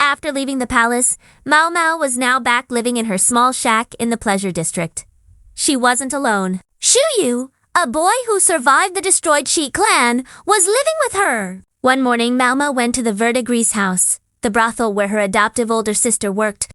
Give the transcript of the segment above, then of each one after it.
After leaving the palace, Mao Mao was now back living in her small shack in the pleasure district. She wasn't alone. Shuyu, a boy who survived the destroyed Shi clan, was living with her. One morning, Mao Mao went to the Verdigris house, the brothel where her adoptive older sister worked.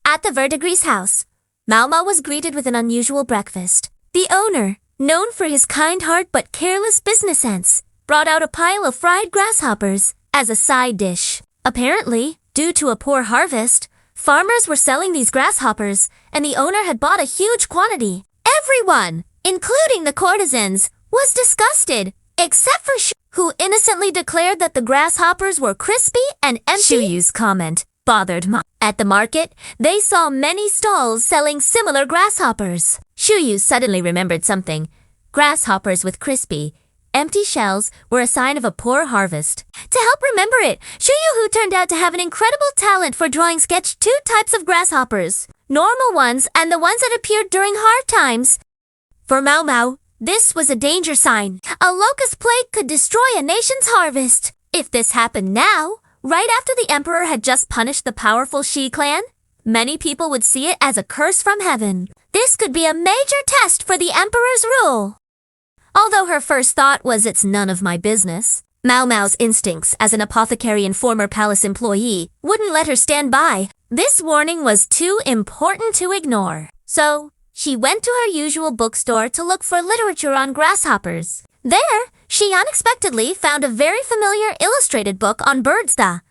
At the Verdigris house, Mao Mao was greeted with an unusual breakfast. The owner, known for his kind heart but careless business sense, brought out a pile of fried grasshoppers as a side dish. Apparently, due to a poor harvest, farmers were selling these grasshoppers, and the owner had bought a huge quantity. Everyone, including the courtesans, was disgusted, except for Shu, who innocently declared that the grasshoppers were crispy and empty. Shuyu's comment bothered Ma. At the market, they saw many stalls selling similar grasshoppers. Shuyu suddenly remembered something. Grasshoppers with crispy, empty shells were a sign of a poor harvest. To help remember it, Shuyu, who turned out to have an incredible talent for drawing, sketched two types of grasshoppers, normal ones and the ones that appeared during hard times. For Mao Mao, this was a danger sign. A locust plague could destroy a nation's harvest. If this happened now, right after the emperor had just punished the powerful Shi clan, many people would see it as a curse from heaven. This could be a major test for the emperor's rule. Although her first thought was it's none of my business, Mao Mao's instincts as an apothecary and former palace employee wouldn't let her stand by. This warning was too important to ignore. So, she went to her usual bookstore to look for literature on grasshoppers. There, she unexpectedly found a very familiar illustrated book on birds, the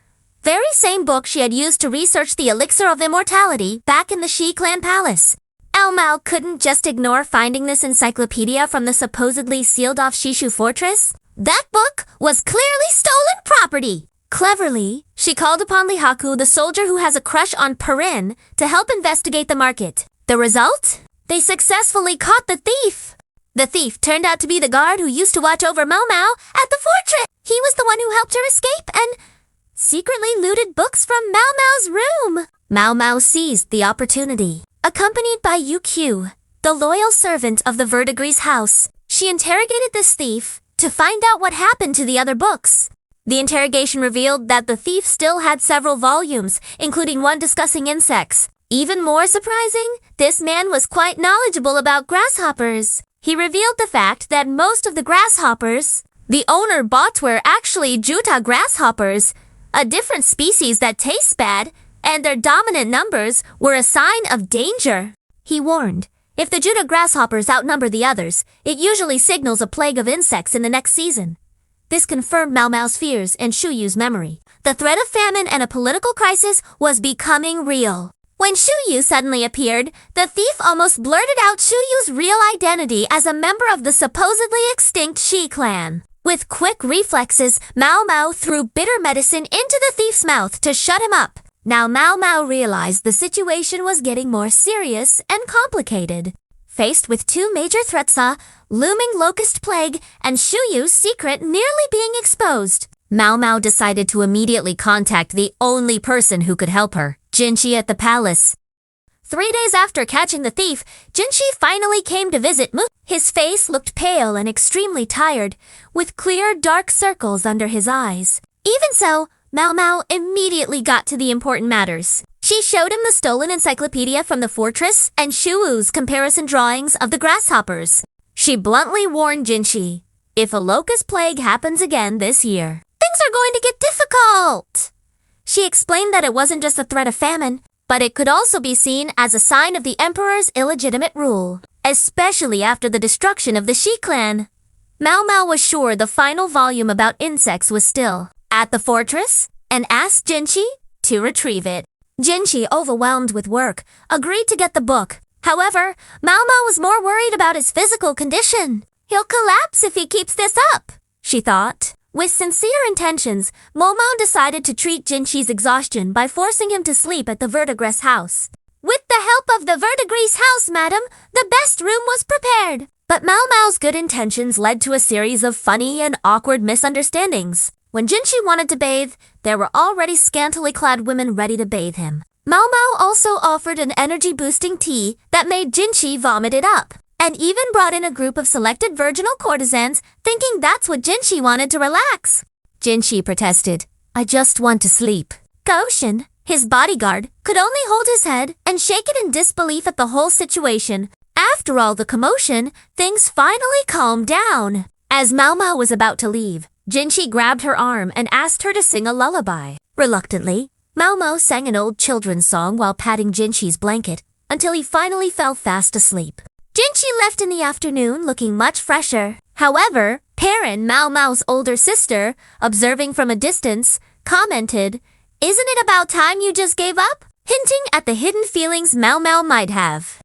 very same book she had used to research the elixir of immortality back in the Shi clan palace. Mao Mao couldn't just ignore finding this encyclopedia from the supposedly sealed-off Shishu fortress. That book was clearly stolen property. Cleverly, she called upon Lihaku, the soldier who has a crush on Perrin, to help investigate the market. The result? They successfully caught the thief. The thief turned out to be the guard who used to watch over Mao Mao at the fortress. He was the one who helped her escape and secretly looted books from Mao Mao's room. Mao Mao seized the opportunity. Accompanied by UQ, the loyal servant of the Verdigris house, she interrogated this thief to find out what happened to the other books. The interrogation revealed that the thief still had several volumes, including one discussing insects. Even more surprising, this man was quite knowledgeable about grasshoppers. He revealed the fact that most of the grasshoppers the owner bought were actually Juta grasshoppers, a different species that tastes bad, and their dominant numbers were a sign of danger. He warned, if the Juta grasshoppers outnumber the others, it usually signals a plague of insects in the next season. This confirmed Mao Mao's fears and Shuyu's memory. The threat of famine and a political crisis was becoming real. When Shuyu suddenly appeared, the thief almost blurted out Shuyu's real identity as a member of the supposedly extinct Shi clan. With quick reflexes, Mao Mao threw bitter medicine into the thief's mouth to shut him up. Now Mao Mao realized the situation was getting more serious and complicated. Faced with two major threats, a looming locust plague and Shuyu's secret nearly being exposed, Mao Mao decided to immediately contact the only person who could help her, Jinchi at the palace. 3 days after catching the thief, Jinchi finally came to visit Mu. His face looked pale and extremely tired, with clear dark circles under his eyes. Even so, Mao Mao immediately got to the important matters. She showed him the stolen encyclopedia from the fortress and Shuu's comparison drawings of the grasshoppers. She bluntly warned Jinchi, if a locust plague happens again this year, things are going to get difficult. She explained that it wasn't just a threat of famine, but it could also be seen as a sign of the emperor's illegitimate rule, especially after the destruction of the Shi clan. Mao Mao was sure the final volume about insects was still at the fortress and asked Jinchi to retrieve it. Jinchi, overwhelmed with work, agreed to get the book. However, Mao Mao was more worried about his physical condition. He'll collapse if he keeps this up, she thought. With sincere intentions, Mao Mao decided to treat Jinchi's exhaustion by forcing him to sleep at the Verdigris house. With the help of the Verdigris house, madam, the best room was prepared. But Mao Mao's good intentions led to a series of funny and awkward misunderstandings. When Jinchi wanted to bathe, there were already scantily clad women ready to bathe him. Mao Mao also offered an energy-boosting tea that made Jinchi vomit it up, and even brought in a group of selected virginal courtesans, thinking that's what Jinchi wanted to relax. Jinchi protested, I just want to sleep. ocean. His bodyguard could only hold his head and shake it in disbelief at the whole situation. After all the commotion, things finally calmed down. As Mao Mao was about to leave, Jinchi grabbed her arm and asked her to sing a lullaby. Reluctantly, Mao Mao sang an old children's song while patting Jinchi's blanket until he finally fell fast asleep. Jinchi left in the afternoon looking much fresher. However, Perrin, Mao Mao's older sister, observing from a distance, commented, "Isn't it about time you just gave up?" hinting at the hidden feelings Mao Mao might have.